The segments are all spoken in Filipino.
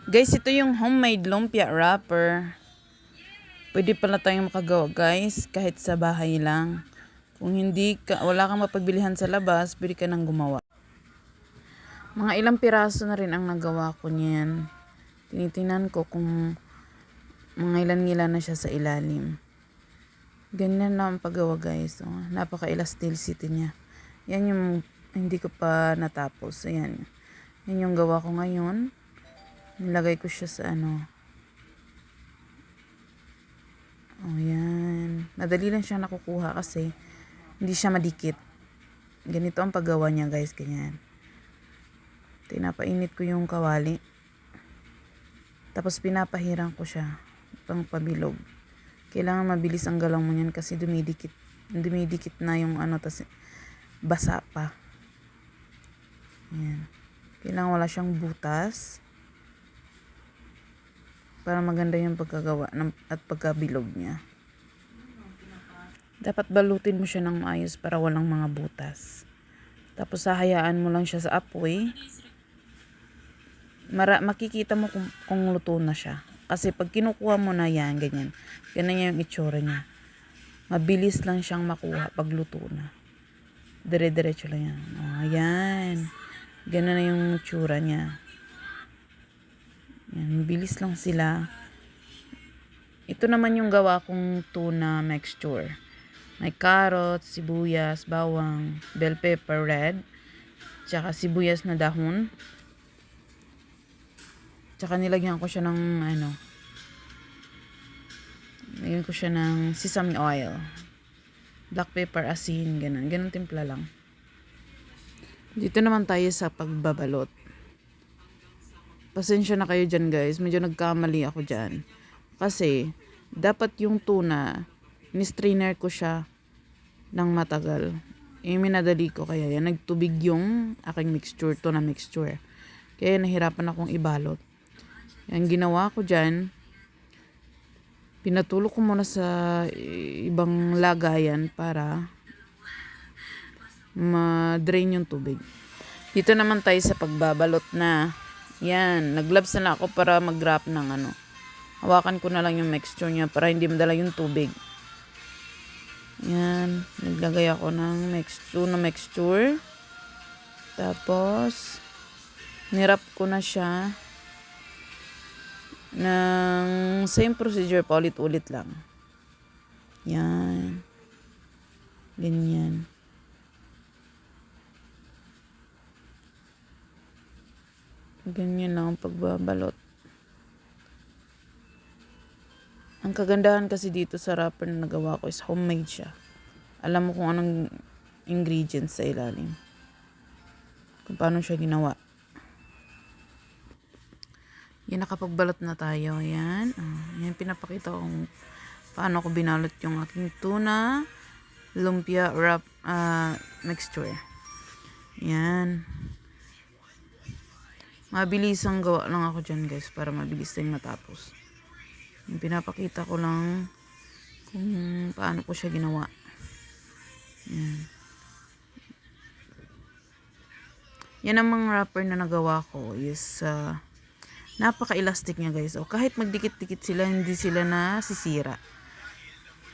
Guys, ito yung homemade lumpia wrapper. Pwede pala tayong makagawa guys, kahit sa bahay lang. Kung wala kang mapagbilihan sa labas, pwede ka nang gumawa. Mga ilang piraso na rin ang nagawa ko niyan. Tinitingnan ko kung mga ilan-ilan na siya sa ilalim. Ganyan na ang paggawa guys. Oh, napaka-elasticity niya. Yan yung hindi ko pa natapos. Ayan. Yan yung gawa ko ngayon. Nilagay ko siya sa Oh, yan. Madali lang siya nakukuha kasi hindi siya madikit. Ganito ang paggawa niya guys. Ganyan. Tinapainit ko yung kawali. Tapos pinapahirang ko siya. Pang pabilog. Kailangan mabilis ang galaw mo niyan kasi dumidikit. Dumidikit na yung tas basa pa. Yan. Kailangan wala siyang butas. Para maganda yung pagkagawa at pagkabilog niya. Dapat balutin mo siya ng maayos para walang mga butas. Tapos hahayaan mo lang siya sa apoy. Makikita mo kung luto na siya. Kasi pag kinukuha mo na yan, ganyan. Ganyan yung itsura niya. Mabilis lang siyang makuha pag luto na. Dire-diretso lang yan. Oh, ayan. Ganun na yung itsura niya. Yan, bilis lang sila. Ito naman yung gawa kong tuna mixture. May carrots, sibuyas, bawang, bell pepper red, tsaka sibuyas na dahon. Tsaka nilagyan ko siya ng nilagyan ko siya ng sesame oil. Black pepper, asin, ganun. Ganun timpla lang. Dito naman tayo sa pagbabalot. Pasensya na kayo dyan guys. Medyo nagkamali ako dyan. Kasi, dapat yung tuna, ni-strainer ko siya ng matagal. Minadali ko kaya yan. Nagtubig yung aking mixture, tuna mixture. Kaya nahirapan akong ibalot. Yan ginawa ko dyan. Pinatulog ko muna sa ibang lagayan para ma-drain yung tubig. Dito naman tayo sa pagbabalot na. Yan, nag-gloves na lang ako para mag-wrap ng Hawakan ko na lang yung mixture niya para hindi madala yung tubig. Yan, naglagay ako ng mixture. Tapos, nirap ko na siya ng same procedure pa ulit-ulit lang. Yan. Ganyan. Ganyan lang ang pagbabalot. Ang kagandahan kasi dito sa wrapper na nagawa ko is homemade siya. Alam mo kung anong ingredients sa ilalim. Kung paano siya ginawa. Yan, nakapagbalot na tayo. Yan. Yan, pinapakita ko kung paano ko binalot yung aking tuna lumpia wrap mixture. Yan. Mabilis ang gawa lang ako dyan guys para mabilis din matapos. Yung pinapakita ko lang kung paano ko siya ginawa. Yan. Yan ang mga wrapper na nagawa ko is napaka-elastic niya guys. O kahit magdikit-dikit sila, hindi sila nasisira.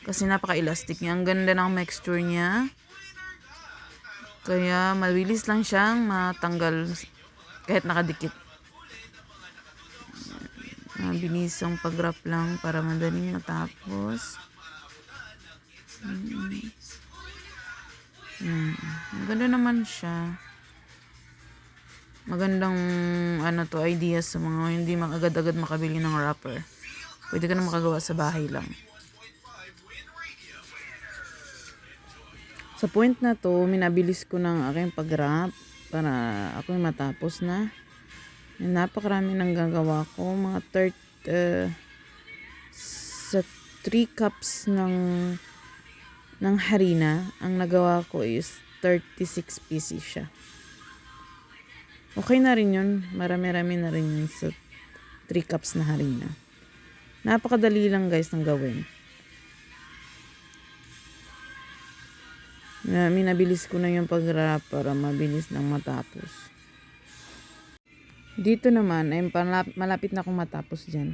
Kasi napaka-elastic niya. Ang ganda ng texture niya. Kaya mabilis lang siyang matanggal kahit nakadikit. Mabilis ang pag-wrap lang para madaling matapos. Maganda naman siya. Magandang idea sa mga hindi agad-agad makabili ng wrapper. Pwede ka na makagawa sa bahay lang. Sa point na to, minabilis ko ng aking pag-wrap para ako matapos na. Napakarami nang gagawa ko. Mga sa 3 cups ng harina, ang nagawa ko is 36 pieces siya. Okay na rin yun. Marami-rami na rin yun sa 3 cups na harina. Napakadali lang guys ng gawin. Minabilis ko na yung pag-wrap para mabilis nang matapos. Dito naman, ay malapit na akong matapos dyan.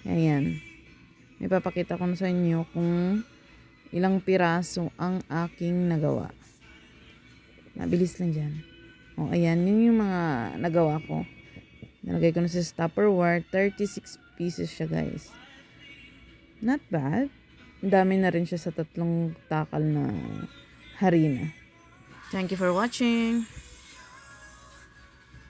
Ayan. May papakita ko na sa inyo kung ilang piraso ang aking nagawa. Mabilis lang dyan. O, ayan. Yun yung mga nagawa ko. Nalagay ko na sa Tupperware. 36 pieces siya, guys. Not bad. Ang dami na rin siya sa 3 takal na harina. Thank you for watching.